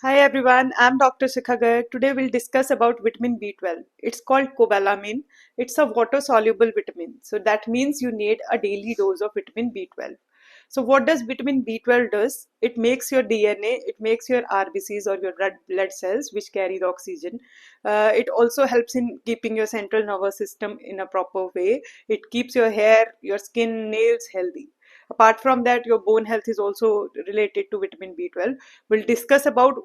Hi everyone, I'm Dr. Sikha Garg. Today we'll discuss about vitamin B12. It's called cobalamin. It's a water-soluble vitamin. So that means you need a daily dose of vitamin B12. So what does vitamin B12 does? It makes your DNA, it makes your RBCs or your red blood cells which carry the oxygen. It also helps in keeping your central nervous system in a proper way. It keeps your hair, your skin, nails healthy. Apart from that, your bone health is also related to vitamin B12. We'll discuss about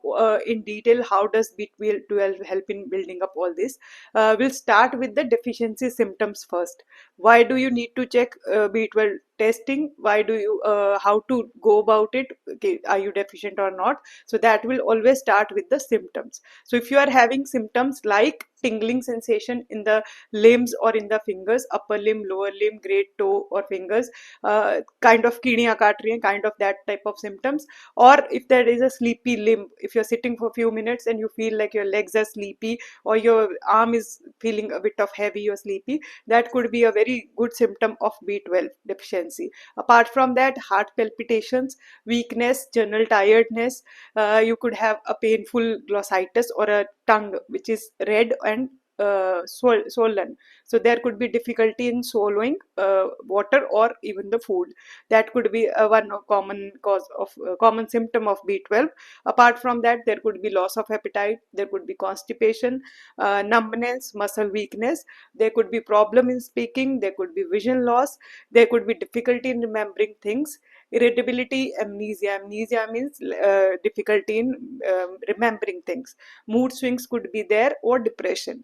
in detail how does B12 help in building up all this. We'll start with the deficiency symptoms first. Why do you need to check B12 testing? Why do you how to go about it? Okay, are you deficient or not? So that will always start with the symptoms. So if you are having symptoms like tingling sensation in the limbs or in the fingers, upper limb, lower limb, great toe or fingers, kind of Kidiyan काट रही हैं, kind of that type of symptoms, or if there is a sleepy limb, if you're sitting for a few minutes and you feel like your legs are sleepy or your arm is feeling a bit of heavy or sleepy, that could be a very good symptom of B12 deficiency. Apart from that, heart palpitations, weakness, general tiredness, you could have a painful glossitis or a tongue which is red and swollen. So there could be difficulty in swallowing water or even the food. That could be one common cause of common symptom of B12. Apart from that, there could be loss of appetite, there could be constipation, numbness, muscle weakness, there could be problem in speaking, there could be vision loss, there could be difficulty in remembering things, irritability, amnesia. Amnesia means difficulty in remembering things. Mood swings could be there, or depression.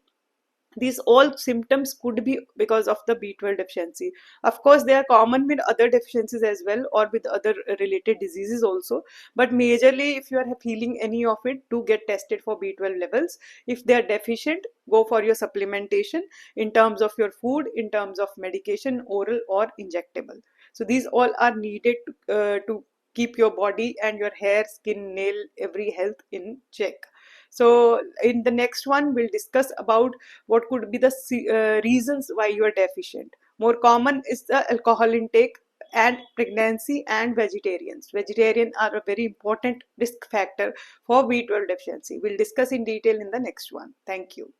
These all symptoms could be because of the B12 deficiency. Of course, they are common with other deficiencies as well, or with other related diseases also. But majorly, if you are feeling any of it, do get tested for B12 levels. If they are deficient, go for your supplementation in terms of your food, in terms of medication, oral or injectable. So these all are needed to keep your body and your hair, skin, nail, every health in check. So in the next one, we'll discuss about what could be the reasons why you are deficient. More common is the alcohol intake and pregnancy and vegetarians. Vegetarian are a very important risk factor for B12 deficiency. We'll discuss in detail in the next one. Thank you.